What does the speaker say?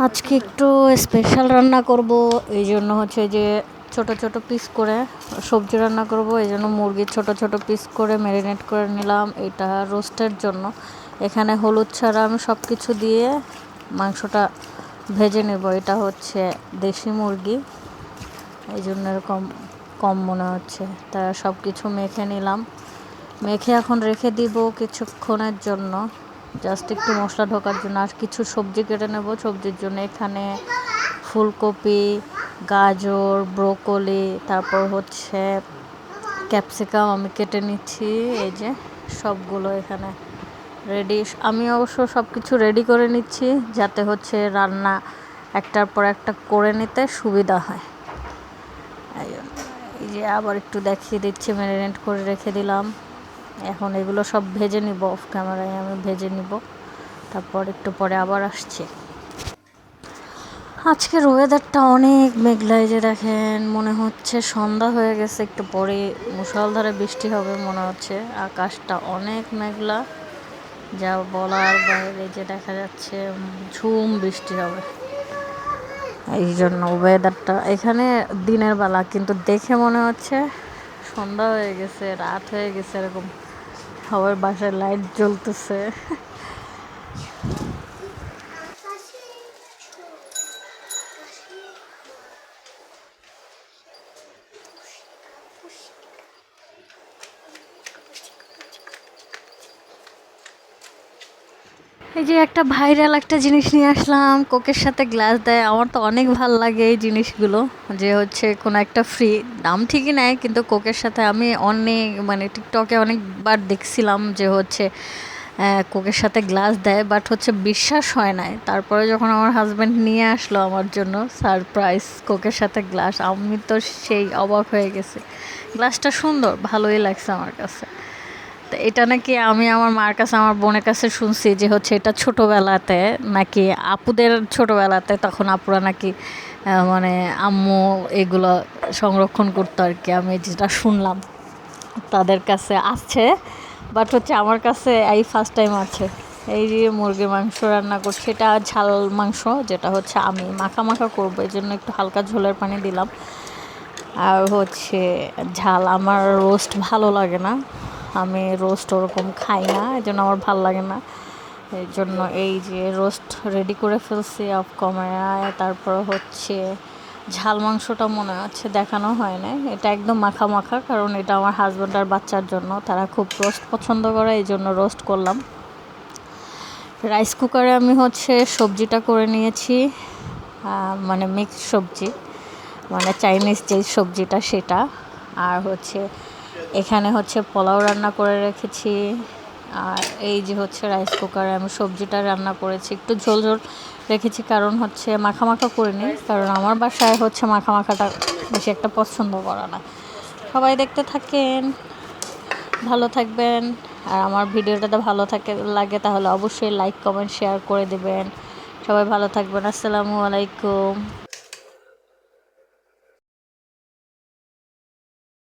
আজকে একটু স্পেশাল রান্না করব, এই জন্য হচ্ছে যে ছোট ছোট পিস করে সবজি রান্না করব। এই জন্য মুরগির ছোট ছোট পিস করে ম্যারিনেট করে নিলাম, এটা রোস্টের জন্য। এখানে হলুদ ছাড়া আমি সব কিছু দিয়ে মাংসটা ভেজে নেব। এটা হচ্ছে দেশি মুরগি, এই জন্য এরকম কম মনে হচ্ছে। তা সব কিছু মেখে নিলাম, মেখে এখন রেখে দিব কিছুক্ষণের জন্য, জাস্ট একটু মশলা ঢোকার জন্য। আর কিছু সবজি কেটে নেব সবজির জন্য। এখানে ফুলকপি, গাজর, ব্রোকলি, তারপর হচ্ছে ক্যাপসিকাম আমি কেটে নিচ্ছি। এই যে সবগুলো এখানে রেডি। আমি অবশ্য সব কিছু রেডি করে নিচ্ছি যাতে হচ্ছে রান্না একটার পর একটা করে নিতে সুবিধা হয়। এই যে আবার একটু দেখিয়ে দিচ্ছি, ম্যারিনেট করে রেখে দিলাম। এখন এগুলো সব ভেজে নিব, অফ ক্যামেরায় আমি ভেজে নিব, তারপর একটু পরে আবার আসছি। আজকের ওয়েদারটা অনেক মেঘলা, এই যে দেখেন মনে হচ্ছে সন্ধ্যা হয়ে গেছে, একটু পরে মুষলধারে বৃষ্টি হবে মনে হচ্ছে। আকাশটা অনেক মেঘলা, যা বলার বাইরে। যে দেখা যাচ্ছে ঝুম বৃষ্টি হবে, এই জন্য ওয়েদারটা এখানে দিনের বেলা, কিন্তু দেখে মনে হচ্ছে সন্ধ্যা হয়ে গেছে, রাত হয়ে গেছে এরকম। সবার বাসায় লাইট জ্বলতেছে। এই যে একটা ভাইরাল একটা জিনিস নিয়ে আসলাম, কোকের সাথে গ্লাস দেয়। আমার তো অনেক ভাল লাগে এই জিনিসগুলো, যে হচ্ছে কোনো একটা ফ্রি, দাম ঠিকই নেয় কিন্তু কোকের সাথে আমি অনেক মানে টিকটকে অনেকবার দেখছিলাম যে হচ্ছে কোকের সাথে গ্লাস দেয়, বাট হচ্ছে বিশ্বাস হয় নাই। তারপরে যখন আমার হাজব্যান্ড নিয়ে আসলো আমার জন্য সারপ্রাইজ কোকের সাথে গ্লাস, আমি তো সেই অবাক হয়ে গেছি। গ্লাসটা সুন্দর, ভালোই লাগছে আমার কাছে। তো এটা নাকি আমি আমার মার কাছে, আমার বোনের কাছে শুনছি যে হচ্ছে এটা ছোটোবেলাতে নাকি আপুদের ছোটোবেলাতে, তখন আপুরা নাকি মানে আম্মু এগুলো সংরক্ষণ করতো আর কি। আমি যেটা শুনলাম তাদের কাছে আছে, বাট হচ্ছে আমার কাছে এই ফার্স্ট টাইম আছে। এই যে মুরগির মাংস রান্না করছি, এটা ঝাল মাংস, যেটা হচ্ছে আমি মাখা মাখা করবো, এই জন্য একটু হালকা ঝোলের পানি দিলাম। আর হচ্ছে ঝাল, আমার রোস্ট ভালো লাগে না, আমি রোস্ট ওরকম খাই না, এই জন্য আমার ভালো লাগে না। এই জন্য এই যে রোস্ট রেডি করে ফেলছি অফ ক্যামেরায়। তারপর হচ্ছে ঝাল মাংসটা মনে হচ্ছে দেখানো হয় না, এটা একদম মাখা মাখা, কারণ এটা আমার হাজব্যান্ড আর বাচ্চার জন্য, তারা খুব রোস্ট পছন্দ করে, এই জন্য রোস্ট করলাম। রাইস কুকারে আমি হচ্ছে সবজিটা করে নিয়েছি, মানে মিক্সড সবজি, মানে চাইনিজ যে সবজিটা সেটা। আর হচ্ছে এখানে হচ্ছে পোলাও রান্না করে রেখেছি। আর এই যে হচ্ছে রাইস কুকারে আমি সবজিটা রান্না করেছি, একটু ঝোল ঝোল রেখেছি, কারণ হচ্ছে মাখা মাখা করিনি, কারণ আমার বাসায় হচ্ছে মাখা মাখাটা বেশি একটা পছন্দ করা না। সবাই দেখতে থাকেন, ভালো থাকবেন। আর আমার ভিডিওটাতে ভালো লাগে তাহলে অবশ্যই লাইক কমেন্ট শেয়ার করে দেবেন। সবাই ভালো থাকবেন, আসসালামু আলাইকুম।